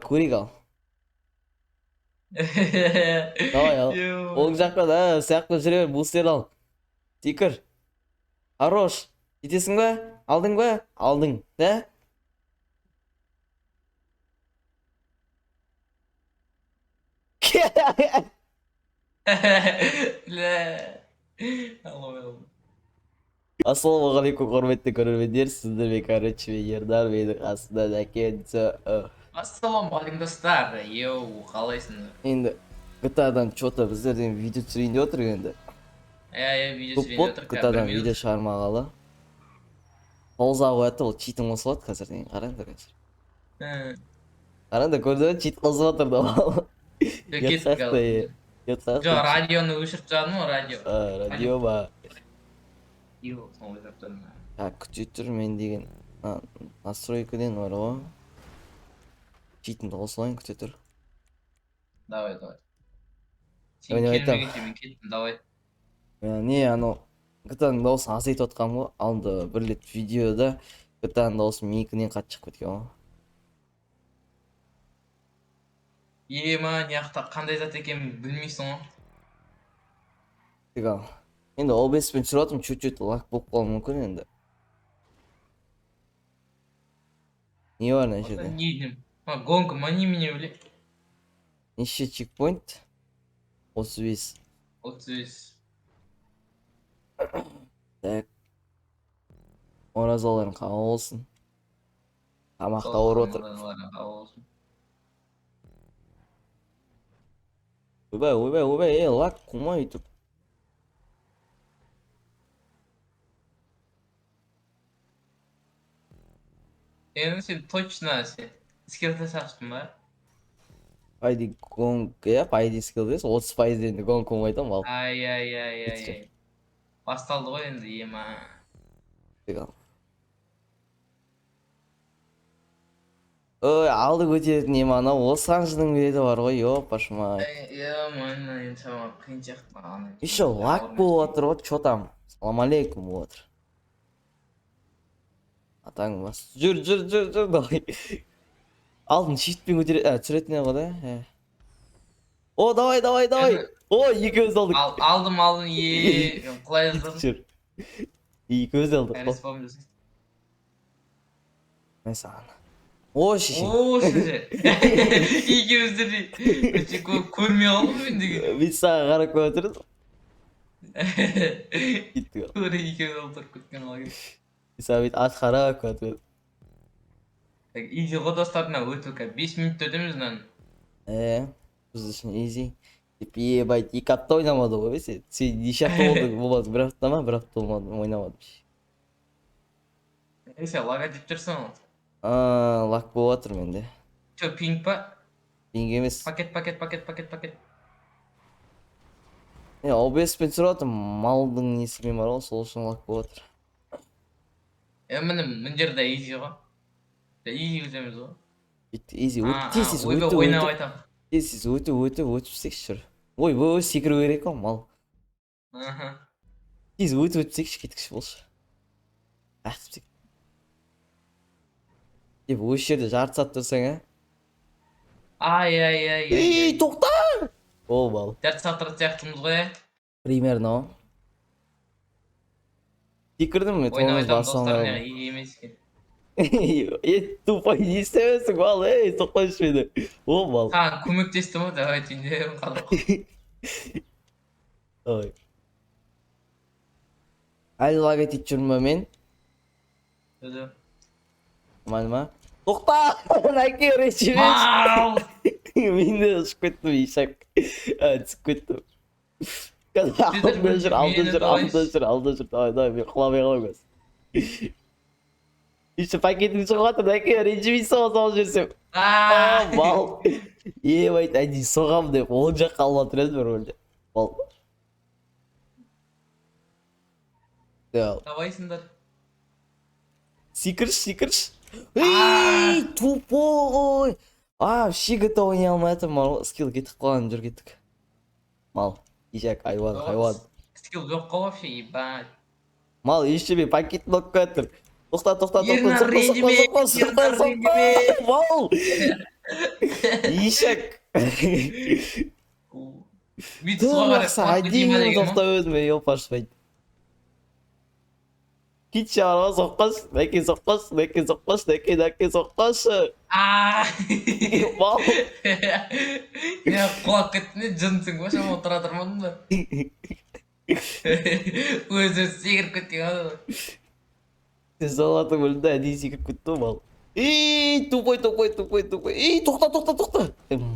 көрейік ал. Давай ал. Оң жаққа да сияқты жүре бер, бустер ал. Секір. Хорош. Жетесің ба? Алдың ба? Алдың. Да? La. Allah'ım. Ассалаумағалейкум құрметті көрермендер, сіздермен короче ердар менің қасымда Дәкен. Ассалаумағалейкум достар. Йоу, қалайсыңдар? Енді GTA-дан что-то біздерден видео түсірейін деп отырық енді. Видео Көп болды GTA-дан видео шығармағалы. Пауза қояды, ол читің қосылады қазір деген. Қараңдар қазір. Қараңдар, көрді ме? Чит қосып отырды ол. Кеттік ал. Жоқ, радионы өшіріп тастадым ғой, радио. Радио ба. Йоу, соны ойлап тұрмын. Күте тұр мен деген настройкіден бар ғой. Читімді қосылайын, күте тұр. Давай. Сен Мен айтам. келмегенше мен кеттім, давай. Не, анау GTA-ның дауысын азайтып отқам ғой. Алды бір рет видеода GTA-ның дауысы менікінен қатты шығып кеткен ғой. Мына жақта қандай зат екенін білмейсің ғой. Тек ал. Енді OBS-пен түсіріп отырмын, чуть-чуть лаг болып қалуы мүмкін енді. Не бар мына жерде? Не деймін? Гонка, немене біле? Неше чекпоинт? 35. 35. Так. Оразаларың қабыл болсын. Тамақта ауырып отыр. Ойбай, лаг қумай өйтіп. Енді сен точно скилді шаштың ба? Пайди гонг, пайди скилл дейсіз, 30% енді гонг қумайтам ал. Ай. Басталды ғой енді, ема. Тек ал. Ой, алды көтеретін ема, анау Лос-Анджелестің билеті бар ғой, ёпашмай. Мана енді сама қиын сияқты маған. Еще лаг болып отыр ғой, чё там? Салам алейкум болып отыр. Атаң бас. Жүр, давай. Алдын шифтпен түсіретіне ғой да. О, давай. О, екеуіміз алдық. Алдым, құлай жаздым. Жүр. Екеуіміз алдық. Респом жасың. Мәсаған. О, шешен. Екеуізді де көрмей қалдым мен деген. Біз саған қарап көй отырыз. Кеттік ал. Көрі екеуіз алдырып кеткен қалай. Біз саған бейт ат қарап көй отырыз. Изи ғой достарына өтіп 5 минут өтеміз нан. Біз үшін изи. Ебать, 2 апта ойнамады ғой, сен неше апта болды болмады, 1 апта ма, 1 апта болмады, ойнамадым. Сен лага деп жүрсің ғой. Лак болып отыр менде. Чо, пинг па? Пинг емес. Пакет. OBS-пен түсіріп отыр, малдың несімен бар ғой, сол үшін лак болып отыр. Міне жерде изи ғой. Изи өтеміз ғой. Изи, тез ойбай ойнап айтам. Тез өтіп істекші жүр. Ой, секіру керек қой, мал. Тез өтіп істекші, кетікші болшы. Әқтіп сек. Деп, өз жерде жарты сат тұрсаң, Ай. тоқта! О, мал. Жарты сат тұрат сияқтымыз ғой, Примерно. Секірдім мен, тоғыз басуан достар, емес екен. Тупо не істемесің, мал, тоқтайшы мені. О, мал. Көмектестім ғой, давай түйіндерім қалып. Ой. Әлі лаг етіп жүрмін ба мен? Мал ма? Тоқта! Нәке речі емес. Мал! Мен де ұшып кеттім, ешак. Түсіп кеттім. Алда жүр. Давай, мен құламай қалам көз. Еще пакетің шығып жатыр, нәке ренжімейсің ғой салып жіберсем. Мал. Ебайт, әдей соғам деп, оң жаққа алып отыр еді бір өлде. Мал. Давайсыңдар. Секірш. Тупой. Вообще GTA ойнай алмайтын мал. Скилл кетіп қалған, жүр кеттік. Мал. Ешак, хайван. Скилл жоқ қой вообще, ебать. Мал, еще мен пакетін оқып көтір. Тоқта. Ернар ренжіме. Мал. Ишек. Бүйтіп суға қарай Тымақса құлап кетейін ба әдейі деген ма? тоқта өзіме еп ашпайды. Кетші араға соққашы, нәке соққашы, нәке соққашы, нәке соққашы. Мал. Не құлап кеттің де жынсың ба шама отыра тұрмадың ба? Өзі секіріп кеткен ады. Сен салатын бөлімде әдейі секіріп кетті ғой мал. Тупой. Тоқта.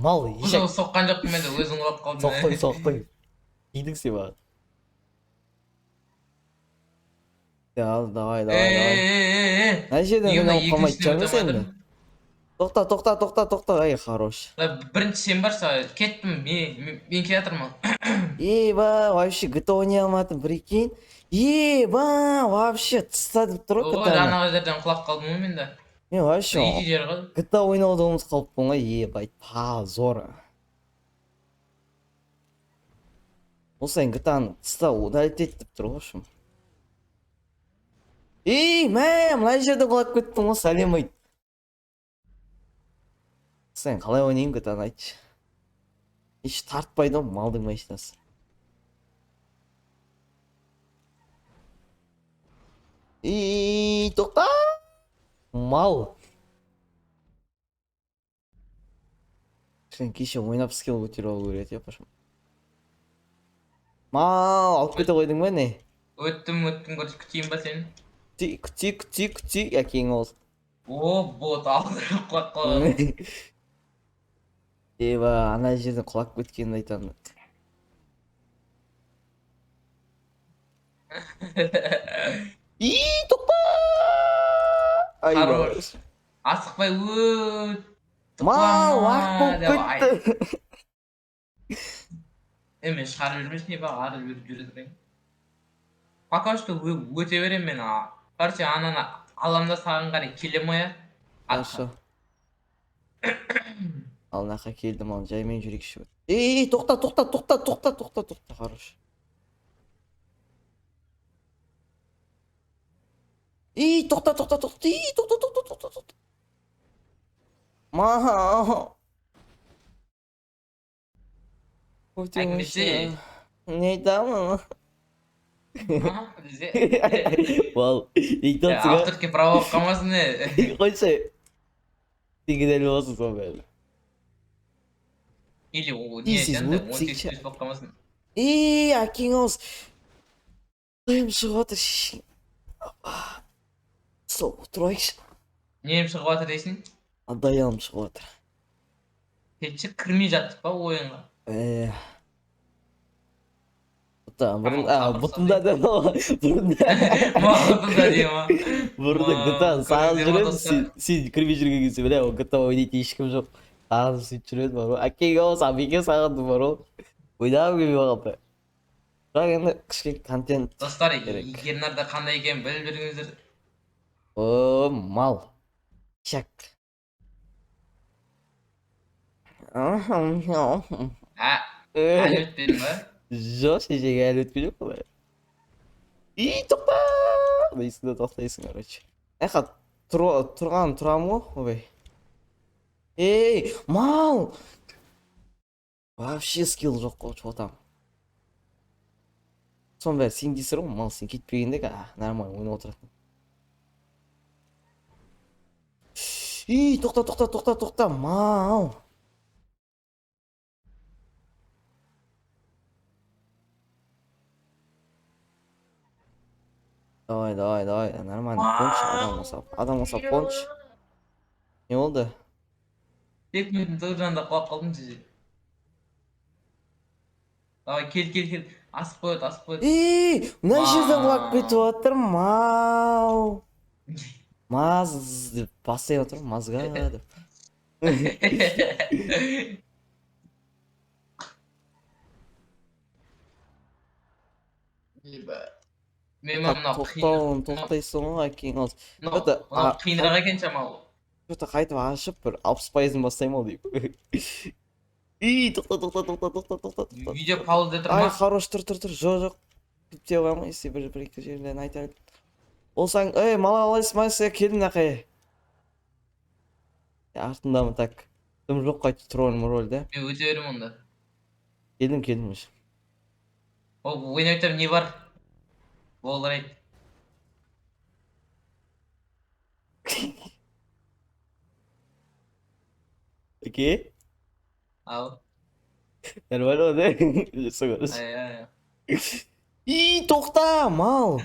Мал, ешек. Соққан жоқпын мен де өзің құлап қалдың. Соқтың. Кидің сен маған. Давай. Ана жерден мен алып қалмайды жаңа сені. Тоқта. Ай, хорош. Бірінші сен барса, кеттім, мен келе жатырмын. Вообще GTA ойнай алмадым, прикинь. Вообще тыста деп тұр ғой Ой, анау жерден құлап қалдым ғой мен де. Мен вообще Изи жер ғой. GTA ойнауды ұмытып қалыппын ғой, позор. Ол сайын GTAны тыста удалить ет деп тұр ғой шым. Мына жерде құлап кеттім ғой, сәлем айт. Сен қалай ойнайын GTAны айтшы. Еш тартпайды ғой малдың машинасы. Тоқта! Мал. Сен кеше ойнап скилл көтеріп алу керек еді, пашам. Мал, алып кете қойдың ба не? Өттім, күтейін ба сені? Күти, әкең олсын. Бот алдырып құлап қалған. Ана жерден құлап кеткенін айтамын. Тоқта! Хорош. Асықпай өт. Мал, уақыт болып кетті. Мен шығарып жүрмесін, не ба, ары жүре тұрайын. Пока что өте берем мен. Короче, ананы аламда саған қарай келем оя. Хорошо. Ал нақа келдім, ал жаймен жүрекші. Тоқта, хорош. Тоқта. Мал. Әңгімесі. Не айтамын? Бізде. Мал, не айтамсың а? Авторке право болып қалмасын не. Қойшы. Сен кінәлі болсын сол бәрі. Или не айтады, 18+ болып қалмасын. Әкең ауыз. Дайым шығып отыр шешең. Сол, тұрайықшы. Нем шығып жатыр дейсің? Дайым шығып отыр. Кетші кірмей жаттық па ойынға? Бұтында да бұрында. Бұтында дей ма? Бұрында GTA сағыз жүреді, сен кірмей жүрген кезде біле, GTA ойнайтын ешкім жоқ. Сағыз сөйтіп жүреді бар ғой. Әкең ауыз, абеке сағынды бар ғой. Ойнап келмей қалды. Бірақ енді кішкене контент. Достар, Ернарда қандай екенін біліп жүріңіздер. Мал. Шак. Әлі өтпедің ба? Жоқ, шешеге әлі өтпей жоқ қылай. Тоқта! Дейсің де тоқтайсың, короче. Тұрам ғой, мал! Вообще скилл жоқ қой, чотам. Сон бәрі сен дейсір ғой, мал, сен кетпегендегі, нормально ойнап отыратын. Тоқта, мал! Давай, нормально, понч, адам болса понч. Не болды? 2 минуттың тұр жанында құлап қалдым сізде. Давай, кел, асып қойды. Мына жерден құлап кетіп отыр, мал. Маз деп бастай отыр, мазға деп. Мен мына тоқтайсың ғой, әкең алды. қиынырақ екен шамалы. Что-то қайтып ашып, бір 60%-ын бастаймын ау дейіп. Тоқта. Видео пауза тұр ма? Хорош, тұр. Жоқ. Бітпей қоймай, есе бір-екі жерден айтайын. Олсаң, мала алайсың ма, сен келдің ақай. Артындамын так. Тым жоқ қайтып тұрған рөлде. Мен өте берем онда. Келдім уже. Ол ойнап тұрып не бар? Болдырайт. Окей? Ал. Нормально да? Жаса көріс. Ай. Тоқта, мал!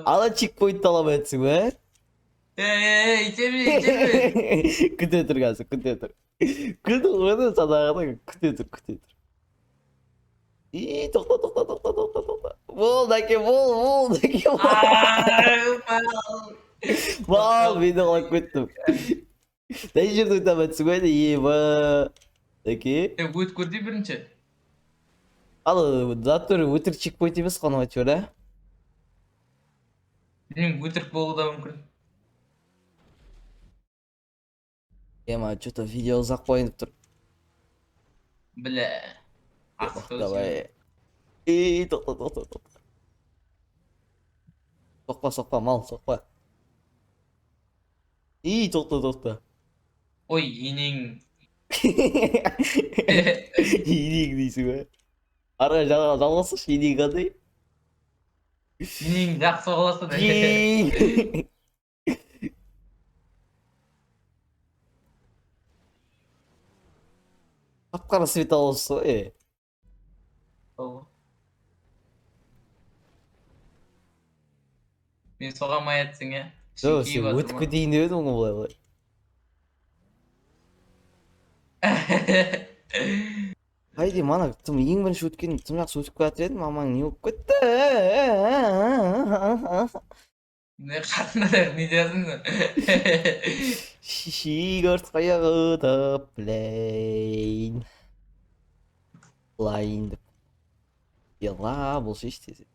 Ала чекпоинт аламын әтсің бе? İçemi. Күте тұр қазір, күте тұр. Күлді ғойды санағыда, күте тұр. Тоқта. Бол, дәке, бол. Мал, мені қалап кеттім. Нәй жерді өйтам әтсің бе? Еба. Дәке. Өт көрді бірінші. Ал, заттыр өтір чекпоинт емес қаны өтер, ә? Білмеймін, өтірік болуы да мүмкін. Ема, что-то видео ұзақ қойынып тұр. Бля. Астықты Давай. Тоқта. Соқпа, мал, соқпа. Тоқта. Ой, енең. Енең дейсің бе? Арға жалғасыш, енең қандай? Енең жақсы соғыласы да. Қап-қара свет алысы, Мен соғамай әтсің, ә? Жоқ, сен өтіп кетейін деп едің ғой бұлай. Хайди, мана тым ең бірінші өткен тым жақсы өтіп келатыр едім, мамаң не болып кетті? Не қатындар не жазың? Шиши көрт қаяғы да плейн. Плейн деп. Ела, бұл шештесі.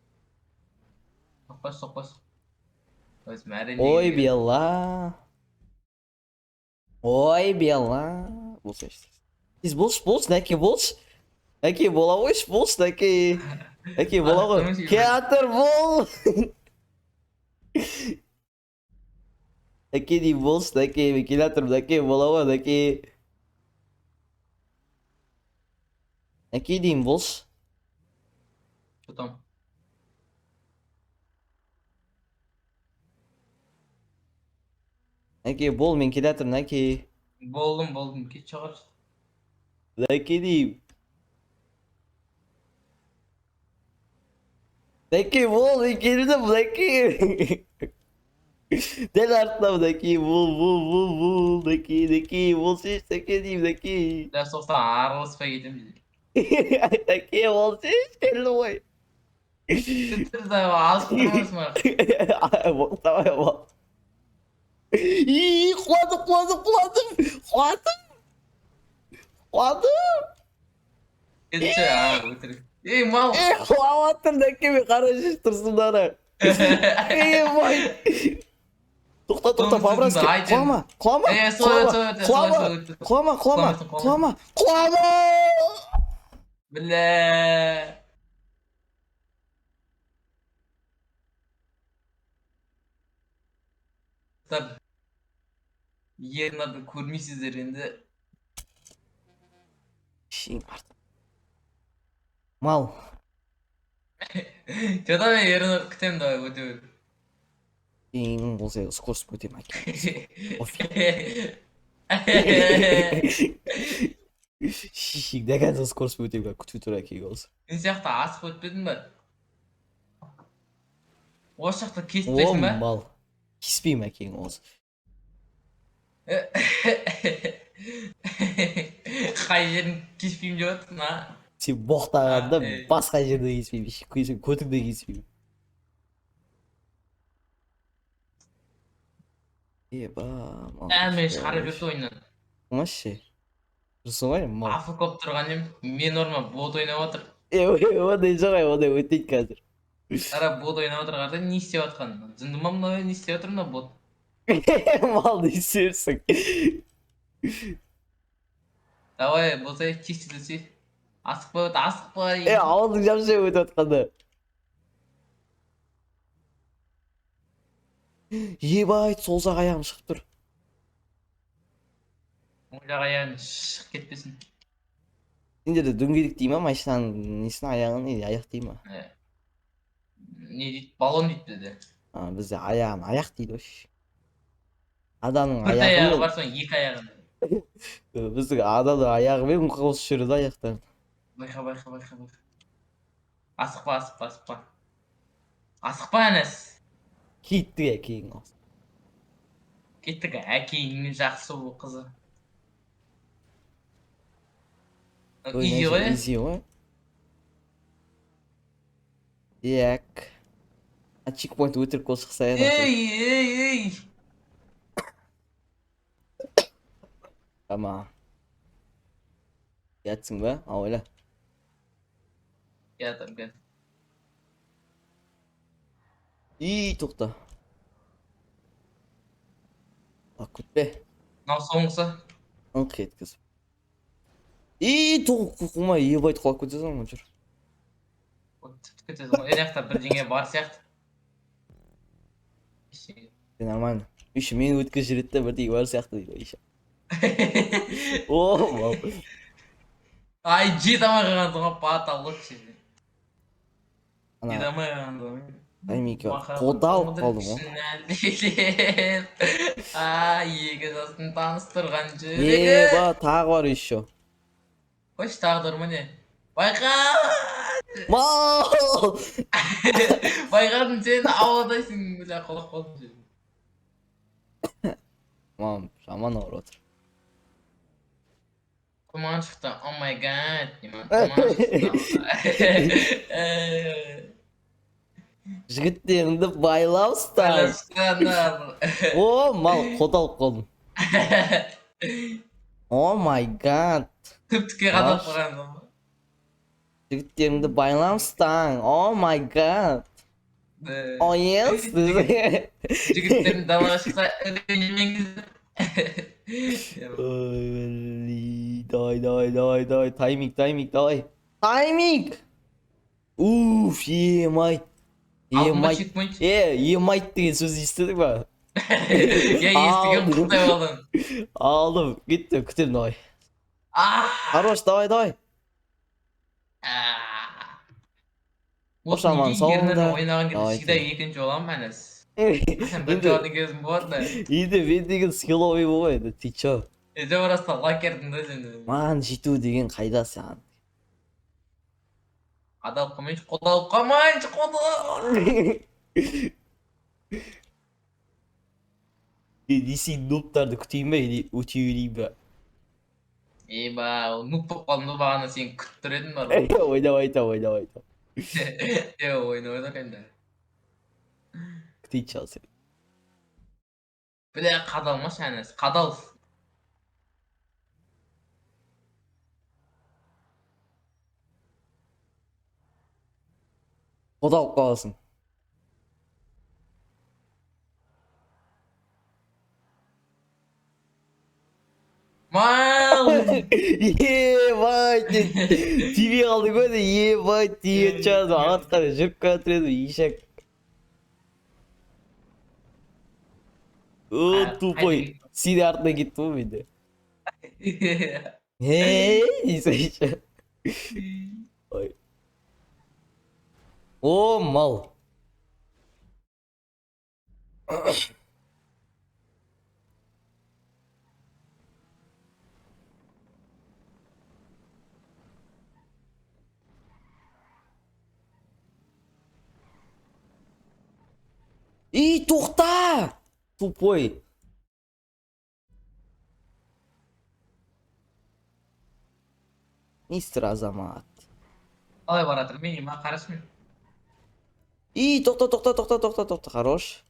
Соқпас. Ой, бела. Бұл шештесі. Сіз болш, нәке болш. Нәке бола қойш, болш, нәке бола қой. Театр бол. Нәке дейм болш, нәке театр, нәке бола қой, нәке. Нәке дейм болш. Что там? Нәке бол, мен келатырмын, нәке. Болдым, кет шығар. Нәке дейм. Нәке бол, мен келдім, нәке. Дәл артынам, нәке, бол, нәке, бол шеш, нәке дейм, нәке. Дәл соқсан араласпай кетеміз. Нәке, бол шеш, келді ғой. Тіпті алып тұрмыз ма? Давай, бол. Құладым. Кетші, өтірік. Ей, мал! Құлаваттым, нәке, мен қара шеш тұрсын дара. Бай. Тоқта, по-братски. Құлама. Бля. Ернарды көрмейсіздер енді. Шейін артым. Мал. Жода мен ернарды күтем давай өте. Шейін болса скорость өтем әке. Шишик, дәгән скорость өтем күтіп тұр әке болса. Мен сияқты асып өтпедің ба? Осы жақта кеспейсің ба? Мал. Кеспеймін әкең осы. Қай жерін кеспеймін деп отырсың, а? Сен боқтағанда басқа жерде кеспеймін, көтіңде кеспеймін. Еба, мал. Мен шығарып жүрді ойыннан. Машы. Жүрсің ғой, мал. Афы көп тұрған ем, мен орма бот ойнап отыр. Ондай жоқ, ондай өтейді қазір. Ара бот ойнап отыр қарда, не істеп отқан? Жынды ма мынау не істеп отыр мына бот? Мал не істерсің? Давай, болса чистилси. Асықпа өт, асықпа. Ауылдың жамшы өтіп отқанда. Ебайт, сол жақ аяғым шығып тұр. Оң жақ аяғын шық кетпесін. Сендерде дөңгелек дей ма, машинаның несіне аяғы не, аяқ дей ма? Не дейді? Баллон дейді бізде. Бізде аяғын аяқ дейді вообще. Адамның Төрт аяғы аяғымен, бар, соң екі аяғын. біздің адамның аяғымен қосып жүреді аяқтарын. Байқа. Асықпа. Асықпа, әнес. Кеттік әкең осы. Кеттік, әкеңнің жақсы бұл қызы. Изи ғой? Изи ғой. Так. Чекпоинт өтірік қол шықса еді. Ей! Tamam. Yatsın be. Öyle. Gel. İyi toqta. Bak be. Мынау соңғысы. Ыңқ еткізіп. Тоқ құқыма ебайт қалып кетесің ғой жүр. Кетеді ғой. Жақта бірдеңе бар сияқты. Нормально. Еще мені өткізіп жүреді де бірдеңе бар сияқты дейді еще. О, Ай, жетамай қалғандығын бата лучше. ана Жетамай қалғандығын. Аймеке қолда алып қалдым ғой. Екі жастың таныстырған жүрегі. Еба, тағы бар еще. Қойшы тағдырмы не? Байқа! Мау! Байқадым сен ауладайсың. Бля, қолақ қалдым сен. Мам, жаман ауыр отыр. Тұман шықты, о май гад. Тұман шықты. Жігіттеріңді байлау ұстай. О, мал, қод алып қалдым. О май гад. Түптікке қадап қойғандым. Жігіттеріңді байлау ұстаң. О май гад. О ес. Жігіттердің далаға шықса үрейленмеңіз. Давай. Тайминг, давай. Тайминг! Уф, емай. Емайт деген сөз естідің ба? Я естіген құқтай болдым. Алдым, кеттім, күтем, давай. Хорош, давай. Ошаман соңында. Ойнаған кезде всегда екінші оламын әнес. Сен бірінші орын кезім болады. Енді мен деген скилловый болмайды, ты чо? Өте бараста лакердің да сен. Маған жету деген қайда саған? Адал қылмайыншы, Десейін нуптарды күтейін ба, или өте өрейін ба? Еба, нуп болып қалдым бағана сен күттір едің бар. Ойнап. Ойна қайында. Күтейін чал сен. Бля, қадалмаш әнес, қадал. Қод алып қаласың. Мау! Ебать! Тебе қалды ғой да, ебать! Тебе чазы ағатқаны жүріп қатыр еді, ешек. Тупой. Сені артына кетті ғой менде. Дейсі еще. Ой. О, мал. Тоқта! Тупой. Мистер Азамат. Қалай баратыр, мен ема қарасымен. Тоқта, хорош.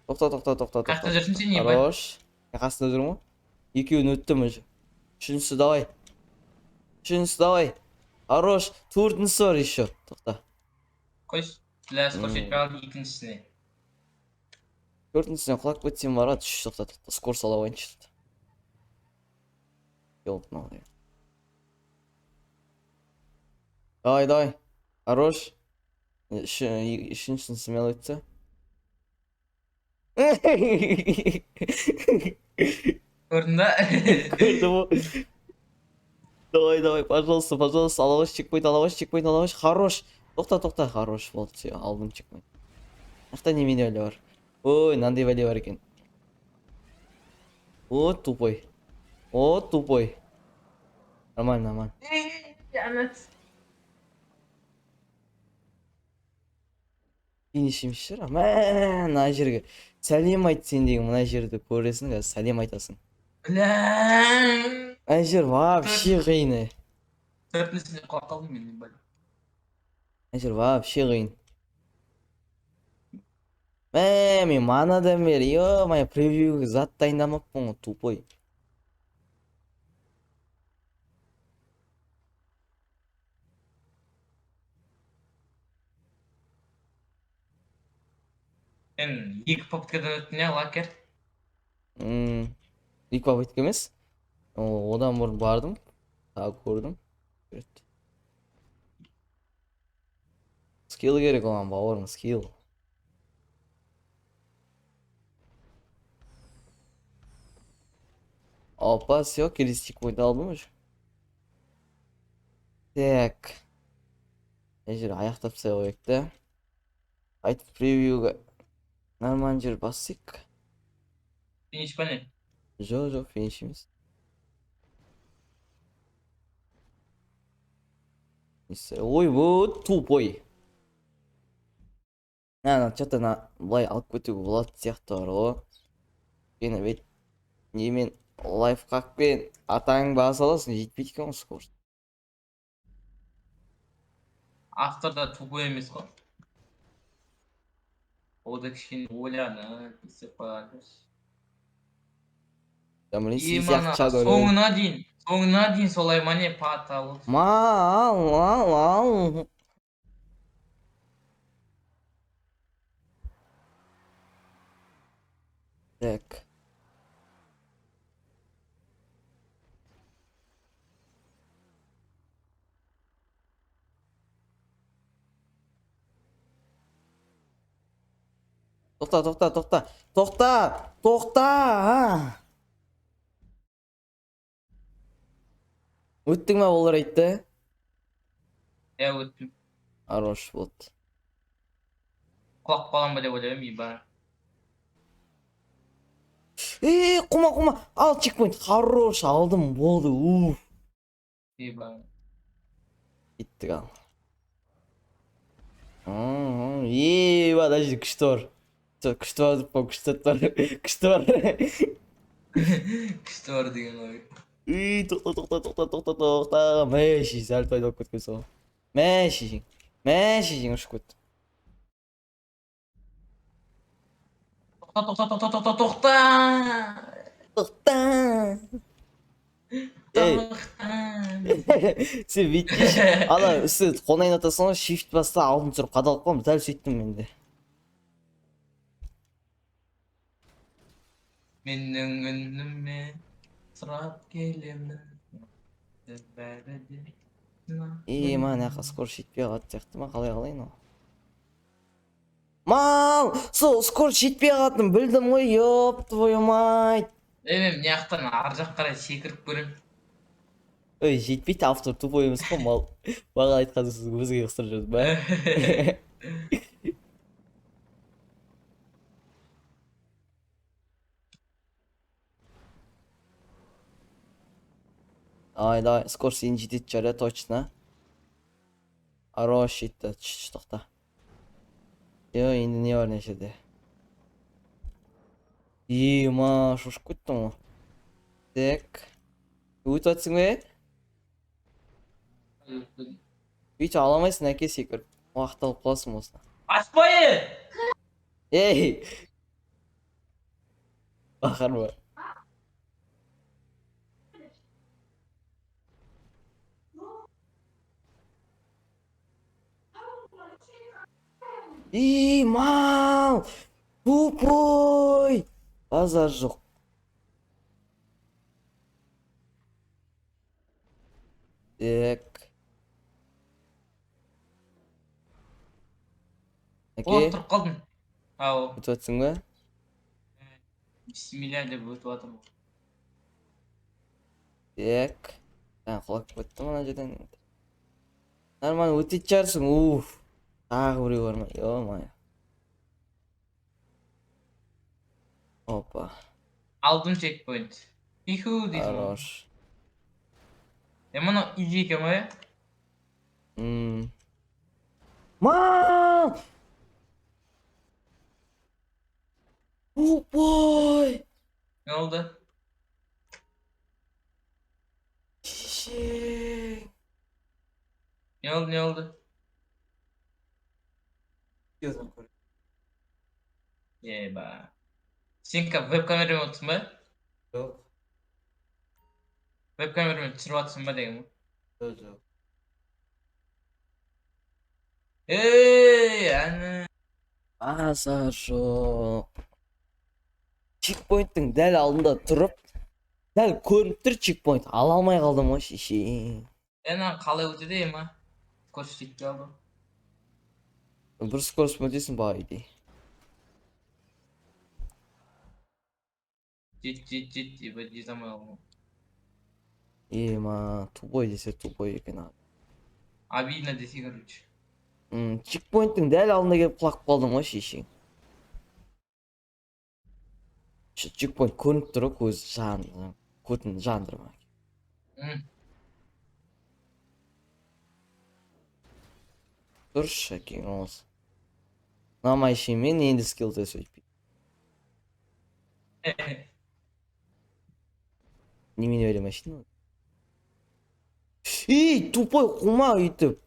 Тоқта. Қақта жүрсің сен ема? Хорош. Қасында жүрмін ғой. Екеуін өттім уже. Үшіншісі давай. Хорош. Төртіншісі бар еще. Тоқта. Қойш, тіләс көрсетпей алды екіншісіне. Төртіншісіне құлап кетсем барады. Тоқта. Скор сала ойыншы. Ёлпнал. Давай. Хорош. Үшіншісін смело өтсе. Gördün de. Gördüm o. Давай, давай, пожалуйста, пожалуйста, алабаш чекпейт, алабаш чекпейт, алабаш, хорош. Тоқта, хорош болды, все, алдым чекпейт. Мынақта немене бәле бар? Ой, мынандай бәле бар екен. О, тупой. О, тупой. Нормально, нормально. Lanet. Финишимшір, мына жерге. Сәлем айт сен деген мына жерді көресің, қазір сәлем айтасың. Lan. Мына жер вообще қиын. Төртіншісіне құлап қалдым мен. Мына жер вообще қиын. Мен манадан бері, ё-моё, превьюге зат дайындамаппын ғой, тупой. Sen екі попыткадан өттің я, лакер? Екі попытка емес. Одан бұрын бардым. Тағы көрдім. Скилл керек оған, бауырым, скилл. Опа, все, келесі чекпоинтты алдым уже. Так. Мына жер аяқтап тастай қояйық та. Қайтып превьюге нормально жер бассайық. Финиш па не? Жоқ, финиш емес. Ой, вот тупой. Что-то былай алып кетуге болады сияқты бар ғой. Мені бет немен лайфхакпен атаң баса аласың, жетпейді екен ғой скорость. Авторда тупой емес қой. Ол да кішкене ойланы, десек қояды. Сен сияқты чадор. Соңына дейін солай мане пата болды. Мал. Так. Тоқта! Өттің ма олар айтты? Өттім. Хорош, вот. Құлап қалам ба деп ойлаймын, бар. Құма. Ал чекпоинт. Хорош, алдым, болды. Бар. Кеттік ал. Подожди, күшті бар. Күшті бар деп па, күшті бар. Күшті бар деген ой. Тоқта. Мәші, сәл пайда болып кеткен сол. Мәші жең ұшып кетті. Тоқта! Сен бүйтпеш. Ана үсті қолын атасың, shift баста алдын тұрып қадалып қалым, дәл сөйттім менде. Менің үніме сұрап келемін. Мана скоро жетпей қалады сияқты ма, қалайын ол. Мал, сол скоро жетпей қалатын білдім ғой, ёп твою мать. Мен мияқтан ар жақ қарай секіріп көрем. Ой, жетпейді, автор тупой емес қой, мал. Баға айтқан сөз өзге қыстырып жүрді, ба? Давай, скоро сен жетеді жария, точно. Хорош жетті, тоқта. Енді не бар не жерде? Шошып кеттім ғой. Так. Өйтіп атсың бе? Өйтіп аламайсың, әке секіріп. Уақыт алып қаласың осына. Аспайы! Ей! Бақар ба? Мал! Тупой! Базар жоқ. Так. Отырып қалдым. Ау. Өтіп атсың ба? Bismillah deb o'tib o'tirman. Так. Ben kulak battım ona cidden. Normal ulti içersin. Uf. Daha vuruyor mu? Yok ya. Hoppa. Aldım checkpoint. Ihu dedim o. Хорош. Mana iyi ekan ya. Hmm. Man! Oh boy! Ne oldu? Şişe. Ne oldu ne oldu? Gözüm koruyor. Ye ba. Sen web kamerayı unuttun mu? Yok. Web kamerayı tushirib atsın mı dedim. Yok. Ana. Asarşo. Checkpoint'in dәл алдында тұрып, дәл көрініп тұр checkpoint. Ала алмай қалдым ғой шеше. Ana qalay o'tdi ma? Ko'rsatib oldi. Bir скорость mı дейсің ба иди. Jet deb jetamay oldim. Ема, тупой десе тупой екен abi. Обидно десе короче. Checkpoint'in дәл алдына келіп құлап қалдым ғой шеше. Checkpoint көрініп тұр ғой көз жанды. Көтін жандырма. Тұршы әкең олсын. Намай мен енді скилл тест өтпейді. Немен öyle машина? Ей, тупой құма үйтіп.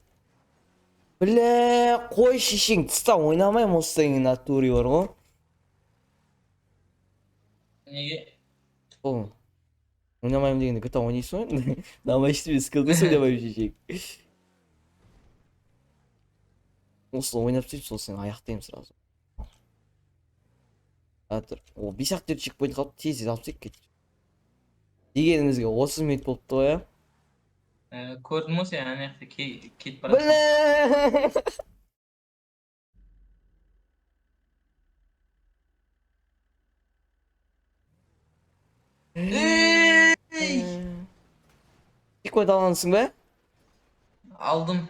Бля, қой шешең тыста ойнамайым осы сенің натуре бар ғой. Неге? Ол. Ойнамайым дегенде GTA ойнайсың ғой. Намай мен скилл тест ойнамайым шешең. Осы ойнап сөйтіп сол сен аяқтаймын сразу. Атыр. О, 5 ақ чекпоинт қалып тез алып сөйтіп кетті. Дегенімізге 30 минут болыпты ғой, ja? Көрдім ғой сен ана жақта кетіп бара жатсың. Чекпоинт алғансың ба? Aldım.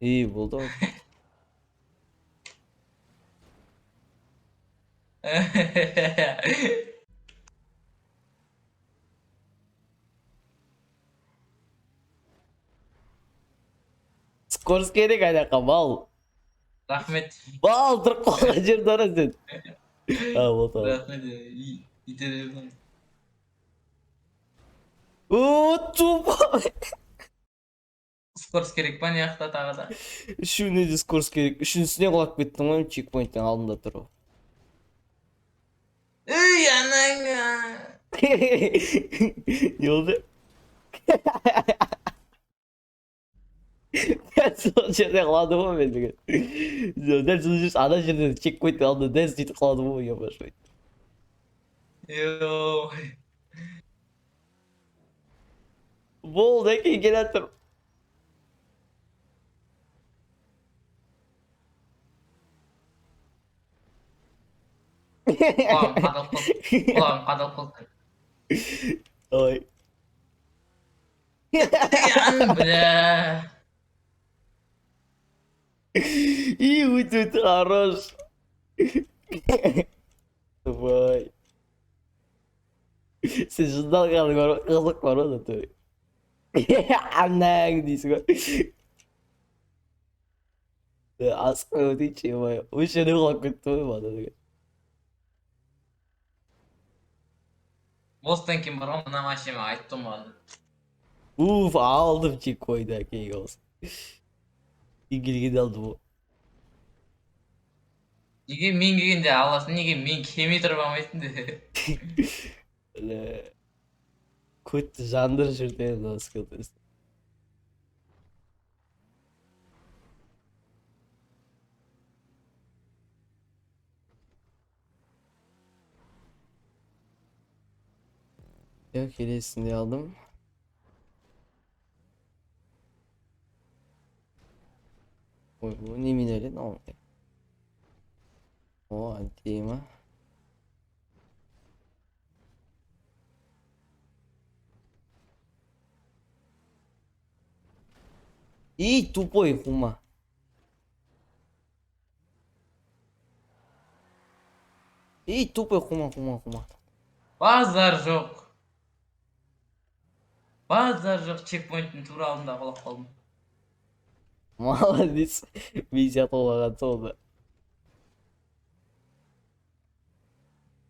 İyi болды. Скорость керек аяққа бал. Rahmet. Бал тұрып қалған жерді ара сен. Болды. Rahmet. İtelim. О, тупой. Скорость керек па ана жақта тағы да? Үшеуіне де скорость керек. Үшіншісіне құлап кеттім ғой чекпоинттің алдында тұрып. Ey anаңа. Не oldu? Ben sol жерде құладым ғой мен деген. Дәл сол жерде ана жерде чекпоинттің алдында дәл сөйтіп құладым ғой yapашмай. Yo. Болды әкей келе жатыр. Kulağım kadal kıldı. Ой. Yani bile. И өте хорош. Давай. Сен жындалғаның бар, қызық бар ғой да. Анаң дейсің ғой. Асқы өтейінші ебай. Осы жерде құлап кетті ғой бана деген. Бостан kim var ama машина айттым оны. Уф, aldım чекпоинт әкей olsun. İngilizce aldım o. Неге мен келгенде аласың, неге мен келмей тұрып алмайсың де. Öyle. Kötü jandır şurada da sıkıntı. Yok hediyesini aldım. Ой, bu ne mineli ne oldu? O antiyema. И тупой хума. И тупой хума. Базар жоқ. Базар жоқ, чекпоинттің тура алдында құлап қалдым. Молодец. Миссия толған солды.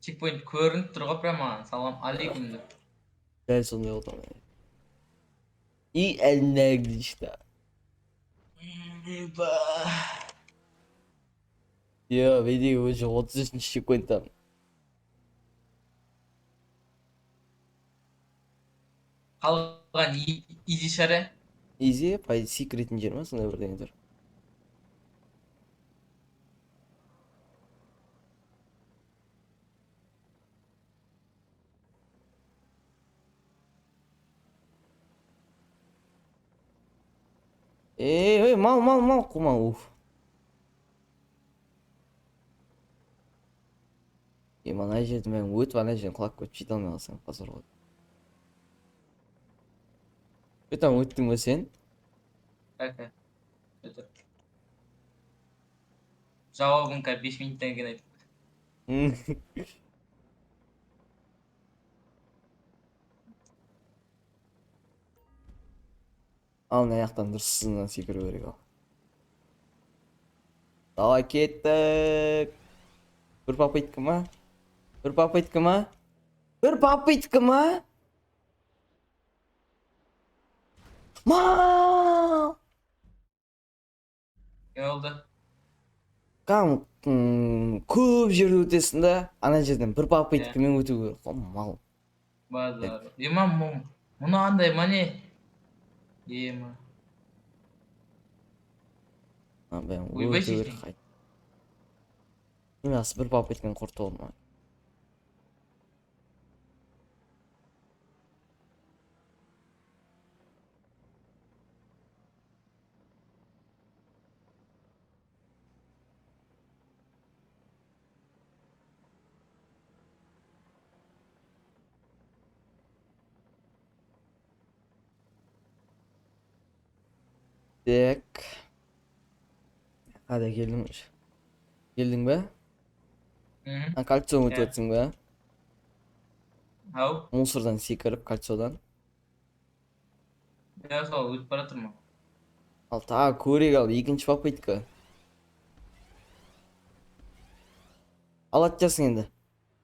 Чекпоинт көрініп тұр ғой прямо маған. Салам алейкум деп. Дәл сондай oldu. И әлнәгді işte. Yo, бедегі өзі 33-ші чекпоинттан. Қалған изи шаре. Изи, пай секретін жер ма сондай бірдеңе тұр. Мал, қума, уф. Мана жерді мен өтіп ана жерден құлап көтіп жете алмай қалсам қазір ғой. Өтім өттің бе сен? Қайқа. Жауабын қа 5 минуттан кейін айтып. Al ne ayaktan dırsızından секіру керек ал. Давай кеттік. Бір попытка ма? Мал! Не oldu? Көп жерді өтесің да, ана жерден бір попыткамен өту керек. Мал. Базар. Имам мұны андай мане. Ема. Ben Uyba өту керек шешең. қайт. Емес бір попыткамен құрты olma. Так. Hadi geldim. Geldin be? Kalçomu ötüyorsun be? Hau? Mısırdan sekirip kalçodan. Ya sol өтіп бара тұрмын. Al ta көрек ал, екінші попытка. Алатчасың енді.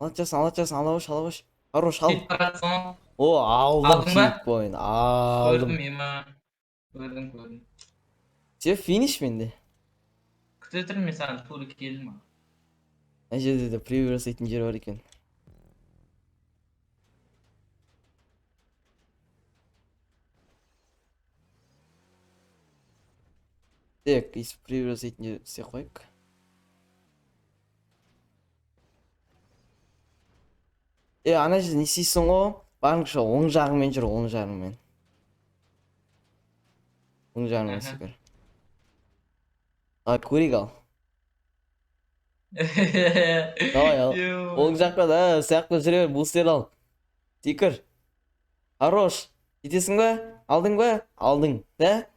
Алатчасың, ала баш. Хорош, ал. Кетіп бара жатсың. О, алдым Алдың ба? чекпоинт. Алдым. Көрдім ема. Көрдім. Все, финиш менде. Күте тұрмын мен саған тура келдім. Мына жерде де превью жасайтын жер бар екен. Так, из превью жасайтын жер істей қойық. Ана жерде не істейсің ғой? Барыңша оң жағыңмен жүр, оң жағыңмен секір. Көрек ал. Давай ал. Оң жаққа да, сияқты жүре бер, бустер ал. Секір. Хорош. Жетесің ба? Алдың ба? Алдың, да?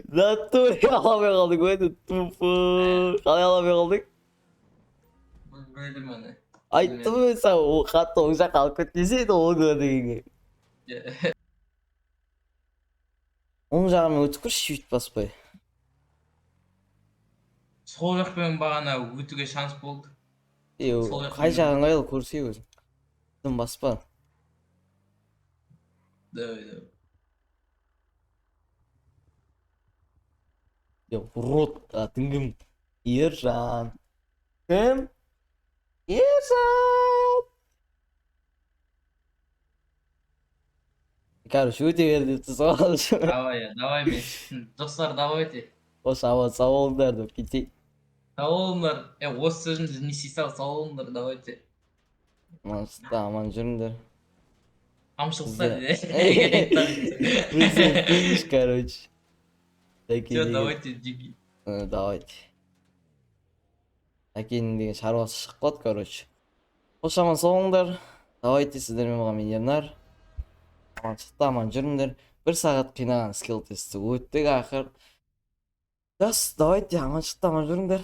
Натуре аламай қалдық өйді, тупы. Қалай аламай қалдық? Білдім әне. Айттым мен саған, ол қатты оң жаққа алып кетпесейді, ол дегенге. Оң жағымен өтіп көрші сөйтіп баспай. Сол жақпен бағана өтуге шанс болды. Қай жағын қайлы көрсе өзің. Дым баспа. Давай. Урод, атын кім? Ержан. Кім? Ержан! Короче, өте берді соғал үшін. Давай мен шықтым. Достар, давайте. Осы ауа сауалдар деп кетейік. Сауалыңдар. Осы сөзімді не істей сауалыңдар, давайте. Аман жүріңдер. Қамшылықса Бізде финиш, короче. Все, давайте, диби. Давайте. Әкенің деген шаруасы шықпады, короче. Қош аман соңыңдар. Давайте сіздермен болған менернар. Аман шықты, аман жүріңдер. 1 сағат қинаған скилл тесті өттік ақыр. Жас, давайте аман шықты, аман жүріңдер.